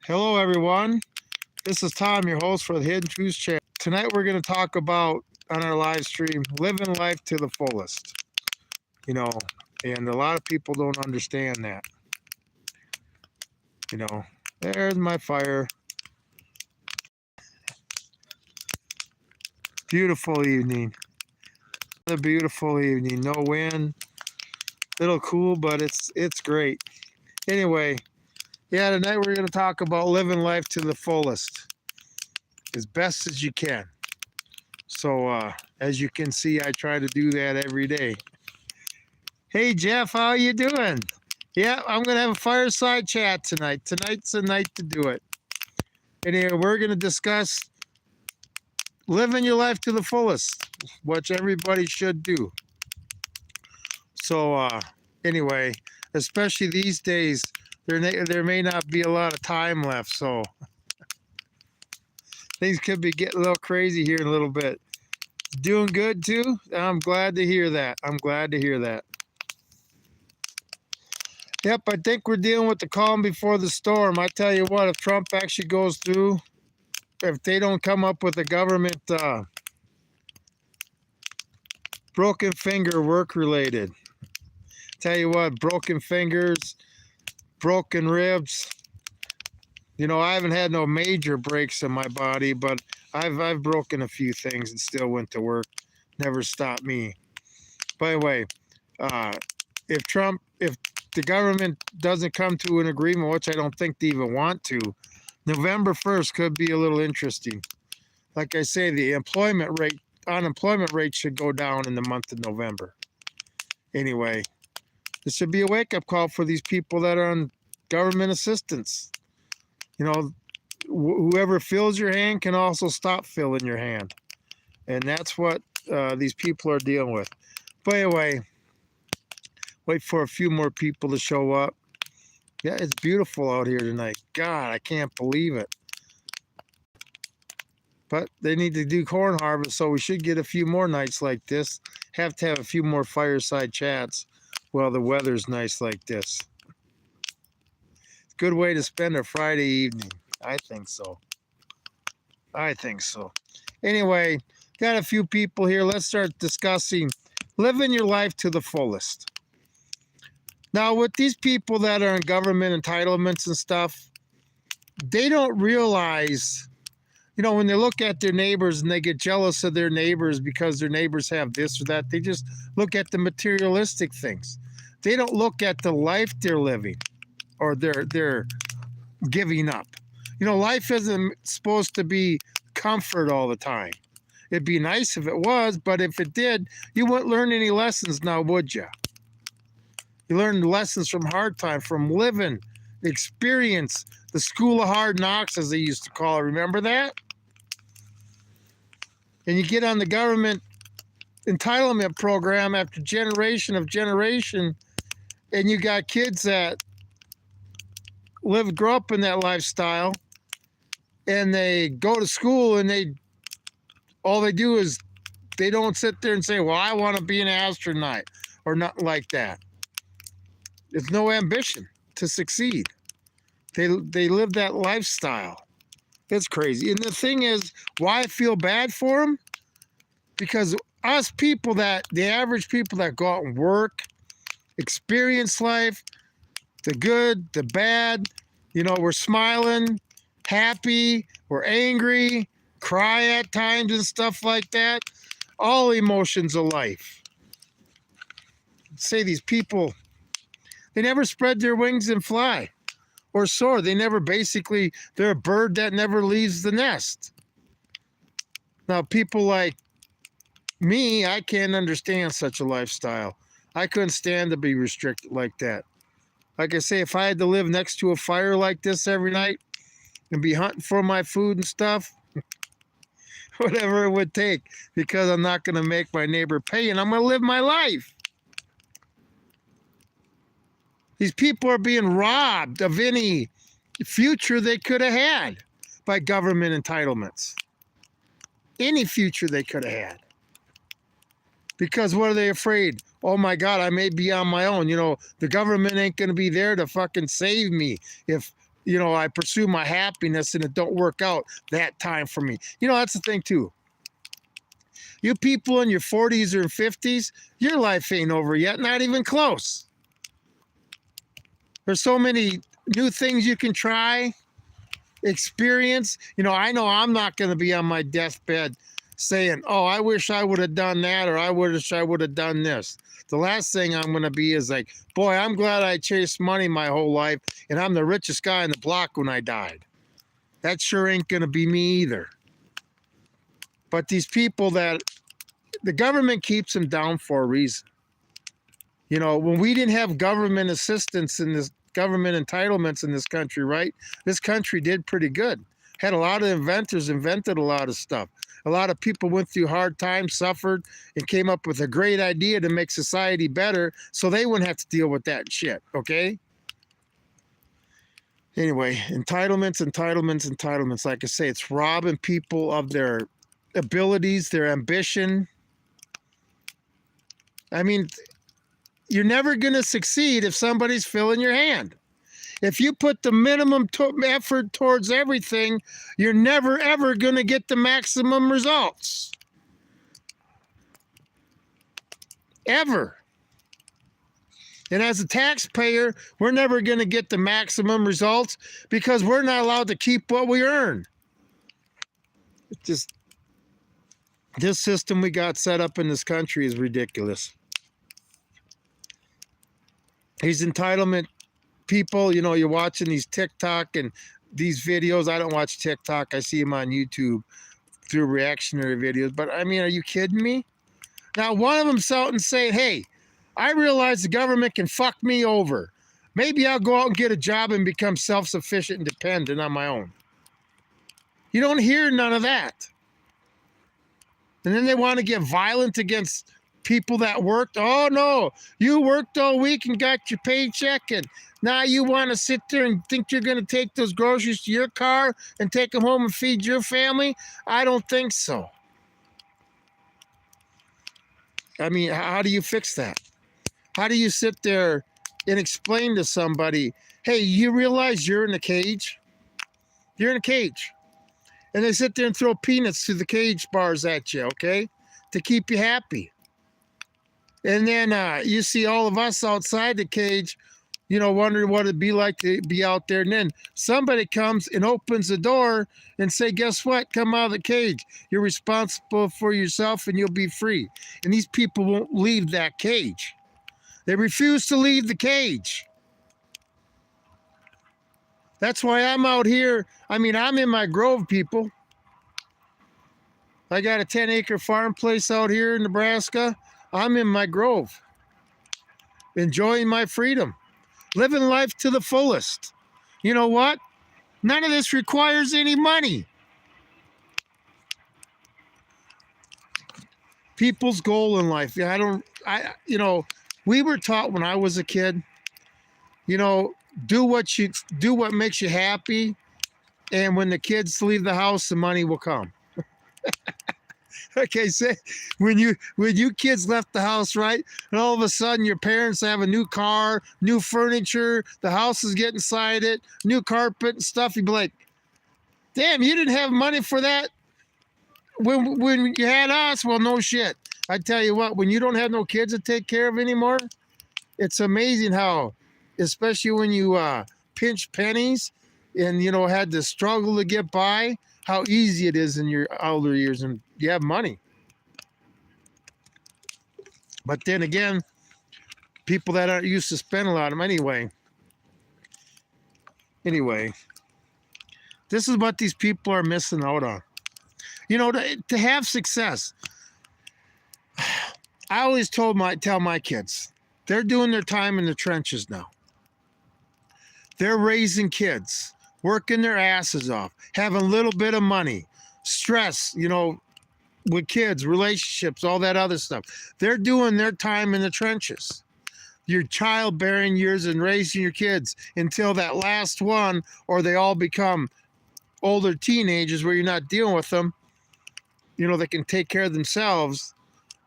Hello, everyone. This is Tom, your host for the Hidden Truths channel. Tonight, we're going to talk about on our live stream living life to the fullest. You know, and a lot of people don't understand that. There's my fire. Beautiful evening. A beautiful evening. No wind. Little cool, but it's great. Anyway, tonight we're going to talk about living life to the fullest, as best as you can. So, as you can see, I try to do that every day. Hey, Jeff, how you doing? Yeah, I'm going to have a fireside chat tonight. Tonight's the night to do it. Anyway, we're going to discuss living your life to the fullest, which everybody should do. So, anyway, especially these days, there may not be a lot of time left, so things could be getting a little crazy here in a little bit. Doing good, too? I'm glad to hear that. Yep, I think we're dealing with the calm before the storm. I tell you what, if Trump actually goes through, if they don't come up with a government broken finger work-related, tell you what, broken fingers, broken ribs. I haven't had no major breaks in my body, but I've broken a few things and still went to work. Never stopped me. By the way, if the government doesn't come to an agreement, which I don't think they even want to, November 1st could be a little interesting. Like I say, the unemployment rate should go down in the month of November. Anyway, this should be a wake-up call for these people that are on government assistance. Whoever fills your hand can also stop filling your hand. And that's what these people are dealing with. By the way, wait for a few more people to show up. Yeah, it's beautiful out here tonight. God, I can't believe it. But they need to do corn harvest, so we should get a few more nights like this. Have to have a few more fireside chats while the weather's nice like this. It's a good way to spend a Friday evening. I think so. Anyway, got a few people here. Let's start discussing living your life to the fullest. Now, with these people that are in government entitlements and stuff, they don't realize, when they look at their neighbors and they get jealous of their neighbors because their neighbors have this or that, they just look at the materialistic things. They don't look at the life they're living or they're giving up. Life isn't supposed to be comfort all the time. It'd be nice if it was, but if it did, you wouldn't learn any lessons now, would you? You learn lessons from hard time, from living, experience, the school of hard knocks, as they used to call it. Remember that? And you get on the government entitlement program after generation of generation, and you got kids that grow up in that lifestyle, and they go to school, and all they do is they don't sit there and say, well, I want to be an astronaut or nothing like that. There's no ambition to succeed. They live that lifestyle. It's crazy. And the thing is, why I feel bad for them? Because us people the average people that go out and work, experience life, the good, the bad, we're smiling, happy, we're angry, cry at times and stuff like that. All emotions of life. Say these people, they never spread their wings and fly or soar. They're a bird that never leaves the nest. Now, people like me, I can't understand such a lifestyle. I couldn't stand to be restricted like that. Like I say, if I had to live next to a fire like this every night and be hunting for my food and stuff, whatever it would take, because I'm not going to make my neighbor pay and I'm going to live my life. These people are being robbed of any future they could have had by government entitlements. Any future they could have had. Because what are they afraid? Oh my God, I may be on my own. The government ain't going to be there to fucking save me if I pursue my happiness and it don't work out that time for me. That's the thing too. You people in your 40s or 50s, your life ain't over yet, not even close. There's so many new things you can try, experience. I know I'm not going to be on my deathbed saying, oh, I wish I would have done that, or I wish I would have done this. The last thing I'm going to be is like, boy, I'm glad I chased money my whole life and I'm the richest guy in the block when I died. That sure ain't going to be me either. But these people that the government keeps them down for a reason. When we didn't have government assistance in this, government entitlements in this country, right? This country did pretty good. Had a lot of inventors, invented a lot of stuff. A lot of people went through hard times, suffered, and came up with a great idea to make society better so they wouldn't have to deal with that shit, okay? Anyway, entitlements. Like I say, it's robbing people of their abilities, their ambition. I mean, you're never going to succeed if somebody's filling your hand. If you put the minimum effort towards everything, you're never, ever going to get the maximum results. Ever. And as a taxpayer, we're never going to get the maximum results because we're not allowed to keep what we earn. It's just, this system we got set up in this country is ridiculous. These entitlement people, you're watching these TikTok and these videos. I don't watch TikTok. I see them on YouTube through reactionary videos. But I mean, are you kidding me? Now, one of them's out and saying, hey, I realize the government can fuck me over. Maybe I'll go out and get a job and become self-sufficient and dependent on my own. You don't hear none of that. And then they want to get violent against people that worked. Oh, no, you worked all week and got your paycheck, and now you want to sit there and think you're going to take those groceries to your car and take them home and feed your family? I don't think so. I mean, how do you fix that? How do you sit there and explain to somebody, hey, you realize you're in a cage? You're in a cage. And they sit there and throw peanuts through the cage bars at you, okay, to keep you happy. And then you see all of us outside the cage, wondering what it'd be like to be out there. And then somebody comes and opens the door and say, guess what? Come out of the cage. You're responsible for yourself and you'll be free. And these people won't leave that cage. They refuse to leave the cage. That's why I'm out here. I mean, I'm in my grove, people. I got a 10-acre farm place out here in Nebraska. I'm in my grove, enjoying my freedom, living life to the fullest. You know what? None of this requires any money. People's goal in life. We were taught when I was a kid, do what makes you happy. And when the kids leave the house, the money will come. Okay, say when you kids left the house, right? And all of a sudden your parents have a new car, new furniture, the house is getting sided, new carpet and stuff. You'd be like, damn, you didn't have money for that when you had us? Well, no shit. I tell you what, when you don't have no kids to take care of anymore, it's amazing how, especially when you pinch pennies and had to struggle to get by, how easy it is in your older years and you have money. But then again, people that aren't used to spend a lot of money anyway, this is what these people are missing out on. To have success, I always tell my kids, they're doing their time in the trenches now. They're raising kids, working their asses off, having a little bit of money, stress, with kids, relationships, all that other stuff. They're doing their time in the trenches. Your childbearing years and raising your kids until that last one, or they all become older teenagers where you're not dealing with them. They can take care of themselves,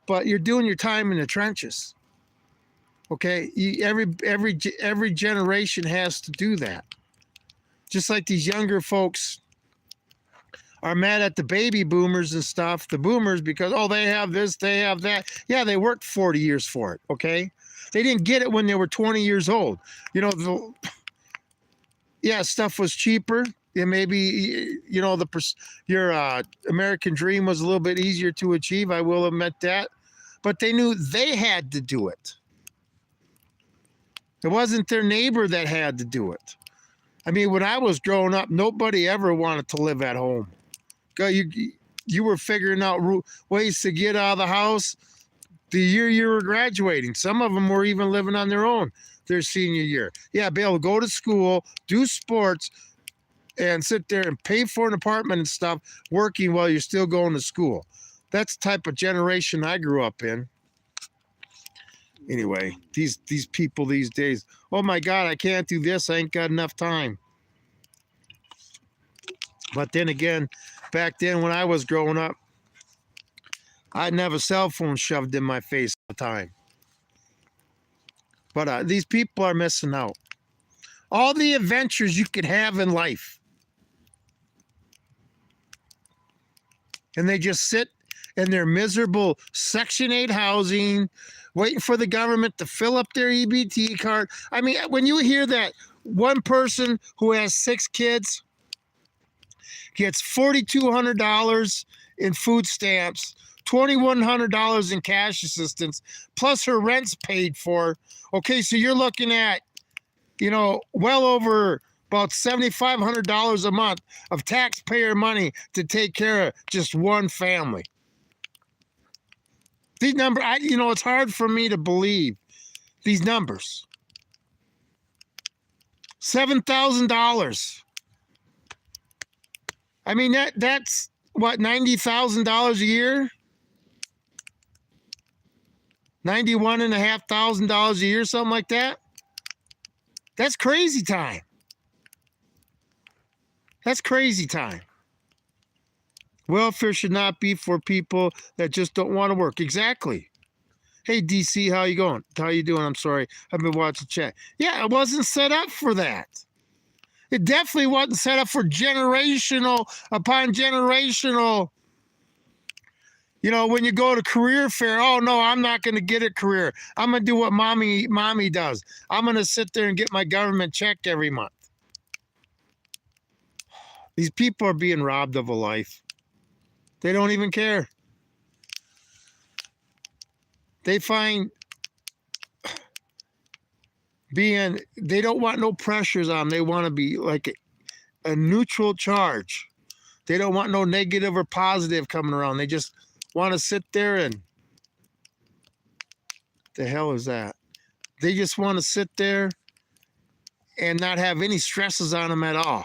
but you're doing your time in the trenches. Okay, every generation has to do that. Just like these younger folks are mad at the baby boomers and stuff, the boomers, because, oh, they have this, they have that. Yeah, they worked 40 years for it, okay? They didn't get it when they were 20 years old. You know, yeah, stuff was cheaper. And maybe, you know, your American dream was a little bit easier to achieve. I will admit that. But they knew they had to do it. It wasn't their neighbor that had to do it. I mean, when I was growing up, nobody ever wanted to live at home. You were figuring out ways to get out of the house the year you were graduating. Some of them were even living on their own their senior year. Yeah, be able to go to school, do sports, and sit there and pay for an apartment and stuff, working while you're still going to school. That's the type of generation I grew up in. Anyway, these people these days, oh my God, I can't do this. I ain't got enough time. But then again, back then when I was growing up, I didn't have a cell phone shoved in my face all the time. But these people are missing out. All the adventures you could have in life. And they just sit in their miserable Section 8 housing, waiting for the government to fill up their EBT card. I mean, when you hear that one person who has 6 kids gets $4,200 in food stamps, $2,100 in cash assistance, plus her rent's paid for. Okay, so you're looking at, you know, well over about $7,500 a month of taxpayer money to take care of just one family. These numbers, you know, it's hard for me to believe these numbers. $7,000. I mean, that's what, $90,000 a year? $91,500 a year, something like that. That's crazy time. That's crazy time. Welfare should not be for people that just don't want to work. Exactly. Hey, DC, how you going? How you doing? I'm sorry. I've been watching chat. Yeah, it wasn't set up for that. It definitely wasn't set up for generational upon generational. You know, when you go to career fair, oh, no, I'm not going to get a career. I'm going to do what mommy does. I'm going to sit there and get my government check every month. These people are being robbed of a life. They don't even care. They find they don't want no pressures on them. They want to be like a neutral charge. They don't want no negative or positive coming around. They just want to sit there and, the hell is that? They just want to sit there and not have any stresses on them at all.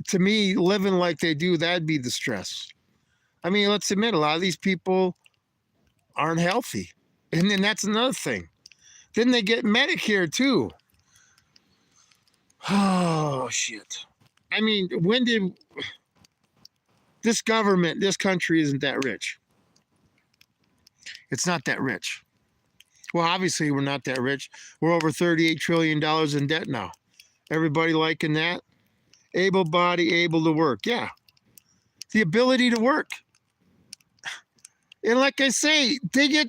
To me, living like they do, that'd be the stress. I mean, let's admit, a lot of these people aren't healthy. And then that's another thing. Then they get Medicare too. Oh, shit. I mean, when did this government, this country isn't that rich? It's not that rich. Well, obviously, we're not that rich. We're over $38 trillion in debt now. Everybody liking that? Able body, able to work. Yeah. The ability to work. And like I say, they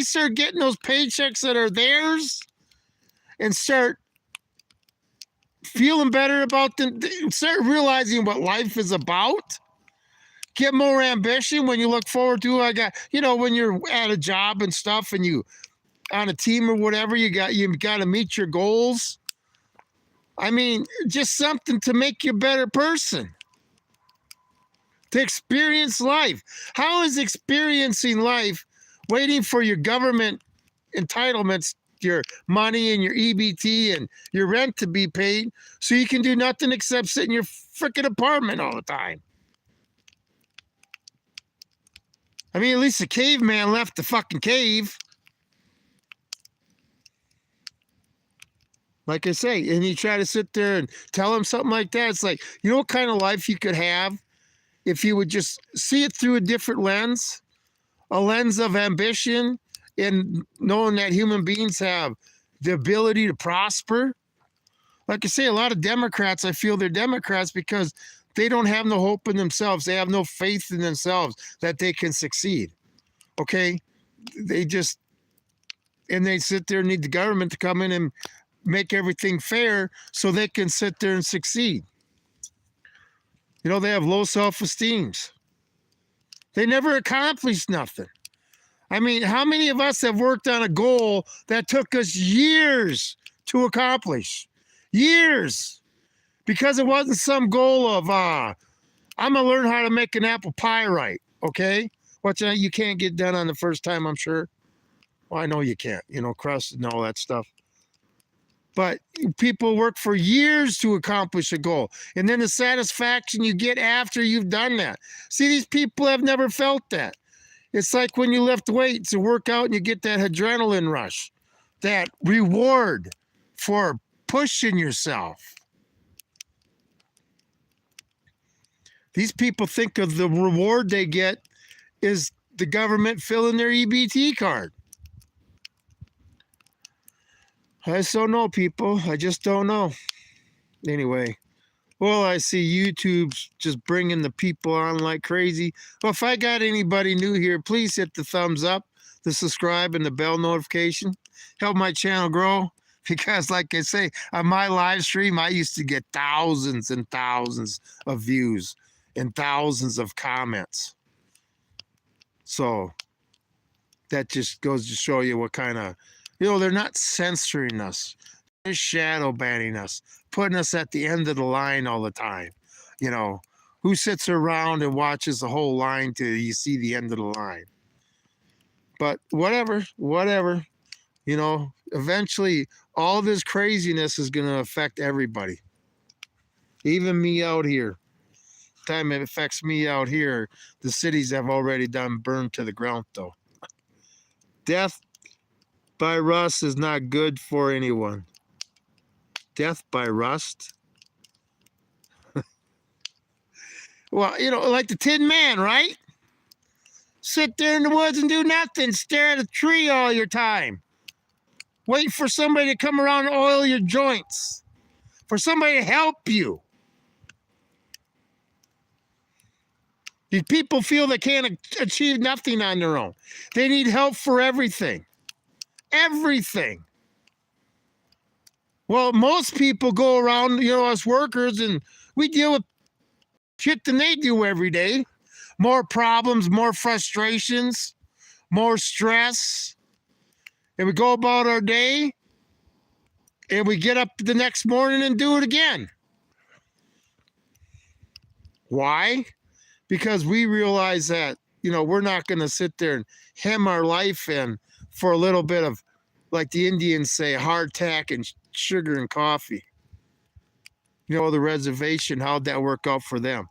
start getting those paychecks that are theirs and start feeling better about them, start realizing what life is about. Get more ambition when you look forward to, when you're at a job and stuff and you on a team or whatever, you got to meet your goals. I mean, just something to make you a better person. To experience life. How is experiencing life waiting for your government entitlements, your money and your EBT and your rent to be paid so you can do nothing except sit in your freaking apartment all the time? I mean, at least the caveman left the fucking cave. Like I say, and you try to sit there and tell him something like that. It's like, you know what kind of life you could have if you would just see it through a different lens, a lens of ambition and knowing that human beings have the ability to prosper, Like I say, a lot of Democrats, I feel they're Democrats because they don't have no hope in themselves. They have no faith in themselves that they can succeed. Okay? They just, and they sit there and need the government to come in and make everything fair so they can sit there and succeed. You know, they have low self-esteems. They never accomplished nothing. I mean, how many of us have worked on a goal that took us years to accomplish? Years. Because it wasn't some goal of, I'm going to learn how to make an apple pie right, okay? Which you can't get done on the first time, I'm sure. Well, I know you can't, you know, crust and all that stuff. But people work for years to accomplish a goal. And then the satisfaction you get after you've done that. See, these people have never felt that. It's like when you lift weights and work out and you get that adrenaline rush, that reward for pushing yourself. These people think of the reward they get is the government filling their EBT card. I just don't know, people. I just don't know. Anyway, well, I see YouTube's just bringing the people on like crazy. Well, if I got anybody new here, please hit the thumbs up, the subscribe, and the bell notification. Help my channel grow. Because, like I say, on my live stream, I used to get thousands and thousands of views and thousands of comments. So that just goes to show you what kind of, you know, they're not censoring us. They're shadow banning us, putting us at the end of the line all the time. You know, who sits around and watches the whole line till you see the end of the line? But whatever. You know, eventually all this craziness is going to affect everybody. Even me out here. Time it affects me out here, the cities have already done burned to the ground, though. Death by rust is not good for anyone. Death by rust? Well, you know, like the Tin Man, right? Sit there in the woods and do nothing. Stare at a tree all your time. Wait for somebody to come around and oil your joints. For somebody to help you. These people feel they can't achieve nothing on their own. They need help for everything. Everything. Well, most people go around, you know, us workers, and we deal with shit than they do every day. More problems, more frustrations, more stress. And we go about our day, and we get up the next morning and do it again. Why? Because we realize that, you know, we're not going to sit there and hem our life in for a little bit of, like the Indians say, hardtack and sugar and coffee. You know, the reservation, how'd that work out for them?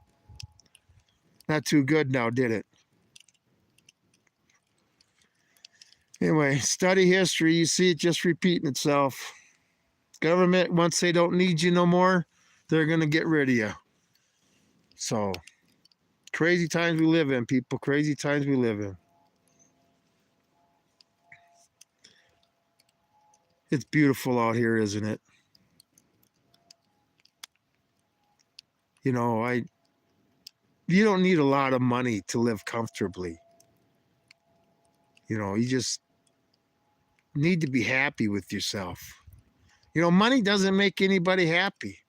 Not too good now, did it? Anyway, study history. You see it just repeating itself. Government, once they don't need you no more, they're going to get rid of you. So... crazy times we live in, people. Crazy times we live in. It's beautiful out here, isn't it? You know, you don't need a lot of money to live comfortably. You know, you just need to be happy with yourself. You know, money doesn't make anybody happy.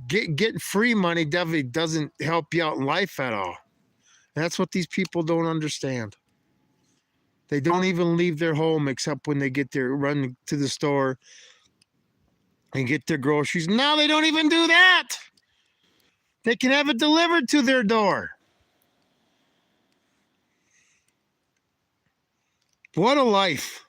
Getting free money definitely doesn't help you out in life at all. And that's what these people don't understand. They don't even leave their home except when they get there, run to the store and get their groceries. Now they don't even do that. They can have it delivered to their door. What a life.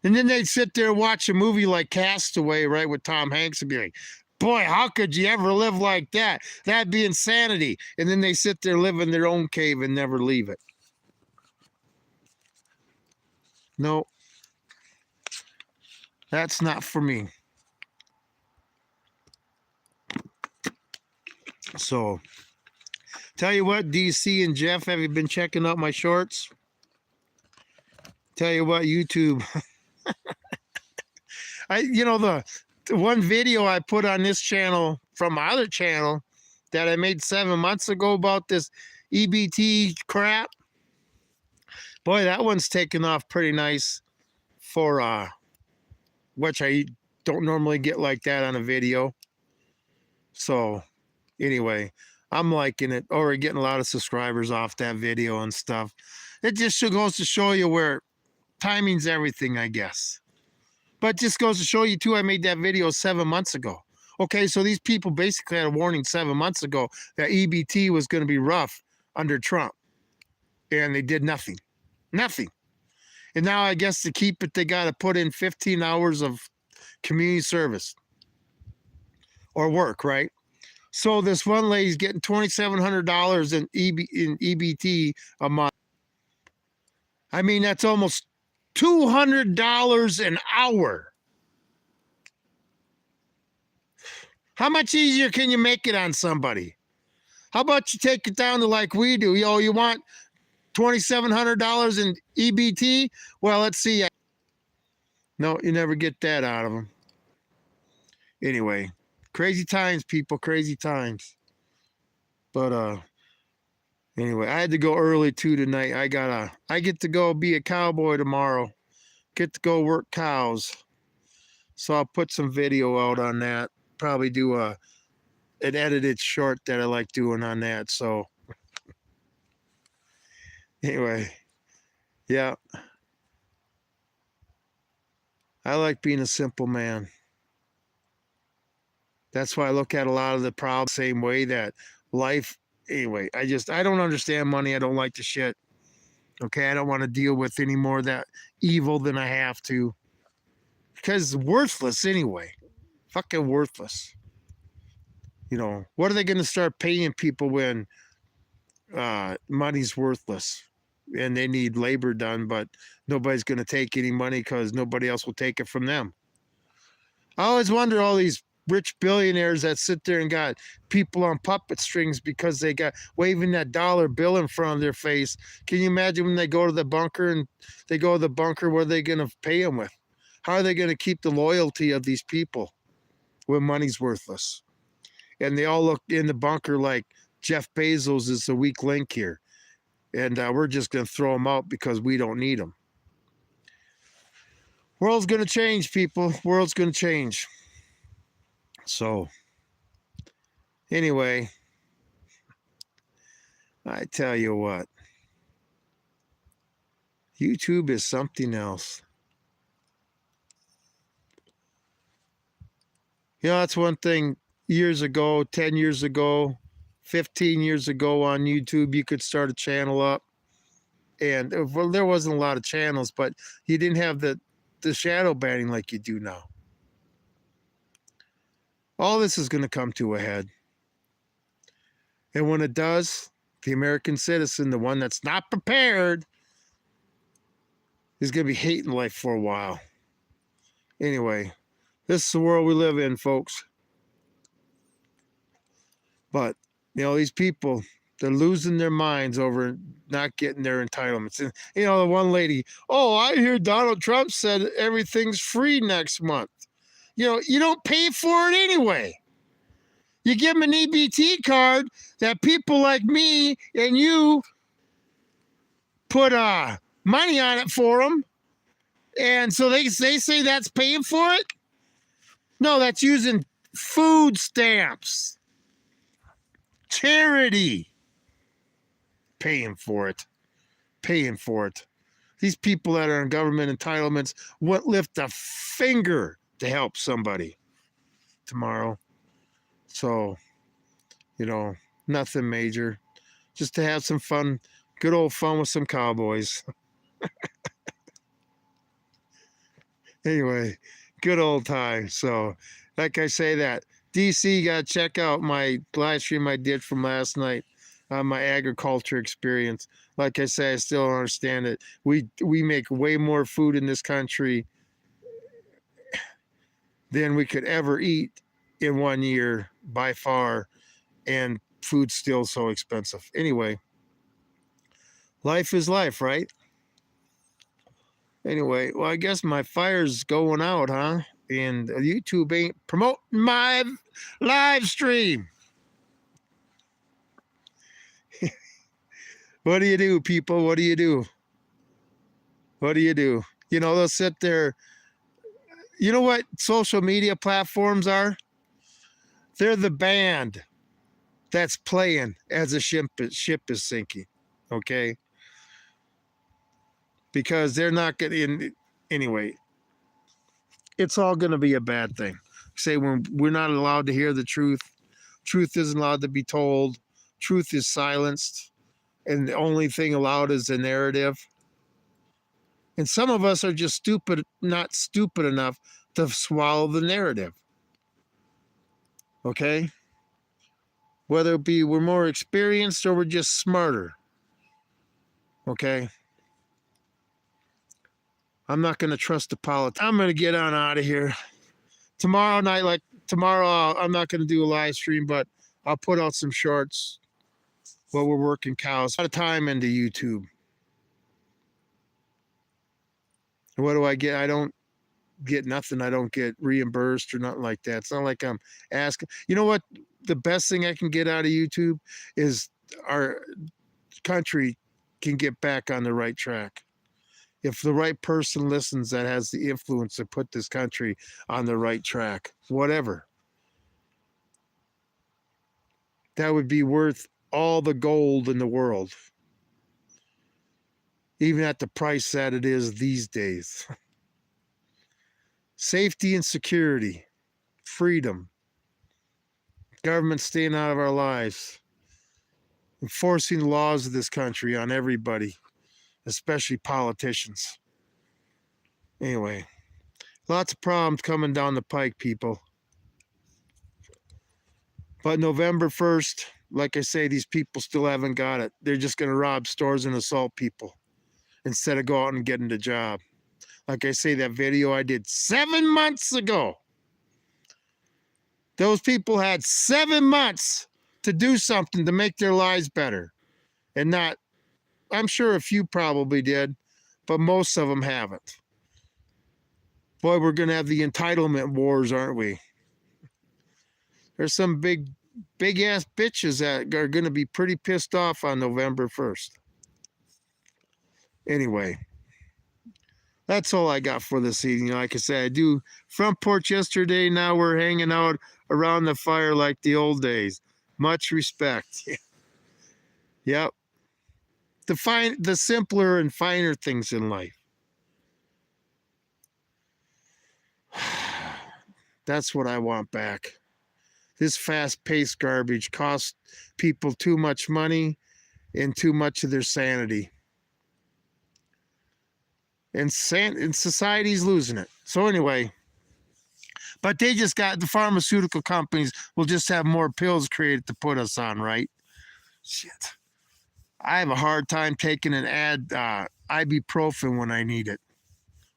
And then they'd sit there and watch a movie like Castaway, right, with Tom Hanks, and be like, boy, how could you ever live like that? That'd be insanity. And then they sit there, live in their own cave and never leave it. No, that's not for me. So, tell you what, DC and Jeff, have you been checking out my shorts? Tell you what, YouTube. You know, the one video I put on this channel from my other channel that I made 7 months ago about this EBT crap. Boy, that one's taken off pretty nice for which I don't normally get like that on a video. So anyway, I'm liking it. Already getting a lot of subscribers off that video and stuff. It just goes to show you where timing's everything, I guess. But just goes to show you too, I made that video 7 months ago. Okay, so these people basically had a warning 7 months ago that EBT was going to be rough under Trump. And they did nothing. Nothing. And now I guess to keep it, they got to put in 15 hours of community service or work, right? So this one lady's getting $2,700 in EBT a month. I mean, that's almost $200 an hour. How much easier can you make it on somebody? How about you take it down to like we do? You want $2,700 in EBT? Well, let's see. No, you never get that out of them. Anyway, crazy times, people, crazy times. But anyway, I had to go early too tonight. I get to go be a cowboy tomorrow. Get to go work cows. So I'll put some video out on that. Probably do an edited short that I like doing on that. So anyway, yeah. I like being a simple man. That's why I look at a lot of the problems the same way, that life, anyway, I don't understand money. I don't like the shit. Okay, I don't want to deal with any more of that evil than I have to. Because it's worthless anyway. Fucking worthless. What are they going to start paying people when money's worthless and they need labor done, but nobody's going to take any money because nobody else will take it from them? I always wonder, all these rich billionaires that sit there and got people on puppet strings because they got waving that dollar bill in front of their face. Can you imagine when they go to the bunker what are they going to pay them with? How are they going to keep the loyalty of these people when money's worthless? And they all look in the bunker like Jeff Bezos is the weak link here. And we're just going to throw them out because we don't need them. World's going to change, people. World's going to change. So, anyway, I tell you what. YouTube is something else. That's one thing. Years ago, 10 years ago, 15 years ago on YouTube, you could start a channel up. And there wasn't a lot of channels, but you didn't have the shadow banning like you do now. All this is going to come to a head. And when it does, the American citizen, the one that's not prepared, is going to be hating life for a while. Anyway, this is the world we live in, folks. But, these people, they're losing their minds over not getting their entitlements. And, the one lady, I hear Donald Trump said everything's free next month. You don't pay for it anyway. You give them an EBT card that people like me and you put money on it for them. And so they say that's paying for it? No, that's using food stamps. Charity. Paying for it. These people that are in government entitlements won't lift a finger to help somebody tomorrow. So, nothing major. Just to have some fun, good old fun with some cowboys. Anyway, good old time. So, like I say, that DC, got to check out my live stream I did from last night on my agriculture experience. Like I say, I still don't understand it. We make way more food in this country than we could ever eat in 1 year by far, and food's still so expensive. Anyway, life is life, right? Anyway, well, I guess my fire's going out, huh? And YouTube ain't promoting my live stream. What do you do, people? What do you do? What do you do? You know, they'll sit there. You know what social media platforms are? They're the band that's playing as a ship is sinking. Okay? Because they're not getting anyway. It's all going to be a bad thing. Say when we're not allowed to hear the truth, truth isn't allowed to be told, truth is silenced, and the only thing allowed is a narrative. And some of us are just stupid, not stupid enough to swallow the narrative. Okay? Whether it be we're more experienced or we're just smarter. Okay? I'm not going to trust the politics. I'm going to get on out of here. Tomorrow night, I'm not going to do a live stream, but I'll put out some shorts while we're working cows. A lot of time into YouTube. What do I get? I don't get nothing. I don't get reimbursed or nothing like that. It's not like I'm asking. You know what? The best thing I can get out of YouTube is our country can get back on the right track. If the right person listens that has the influence to put this country on the right track, whatever, that would be worth all the gold in the world, even at the price that it is these days. Safety and security, freedom, government staying out of our lives, enforcing the laws of this country on everybody, especially politicians. Anyway, lots of problems coming down the pike, people. But November 1st, like I say, these people still haven't got it. They're just going to rob stores and assault people instead of go out and getting a job. Like I say, that video I did 7 months ago. Those people had 7 months to do something to make their lives better. And not, I'm sure a few probably did, but most of them haven't. Boy, we're going to have the entitlement wars, aren't we? There's some big ass bitches that are going to be pretty pissed off on November 1st. Anyway, that's all I got for this evening. Like I said, I do front porch yesterday. Now we're hanging out around the fire like the old days. Much respect. Yep. The simpler and finer things in life. That's what I want back. This fast-paced garbage costs people too much money and too much of their sanity. And society's losing it. So anyway, but they just got, the pharmaceutical companies will just have more pills created to put us on, right? Shit. I have a hard time taking an ibuprofen when I need it,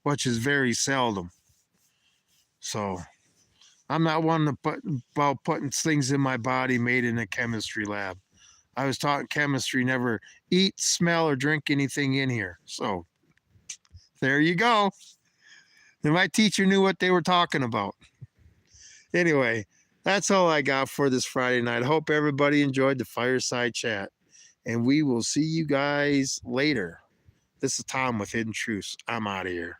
which is very seldom. So I'm not one about putting things in my body made in a chemistry lab. I was taught in chemistry, never eat, smell, or drink anything in here. So there you go. And my teacher knew what they were talking about. Anyway, that's all I got for this Friday night. I hope everybody enjoyed the fireside chat. And we will see you guys later. This is Tom with Hidden Truths. I'm out of here.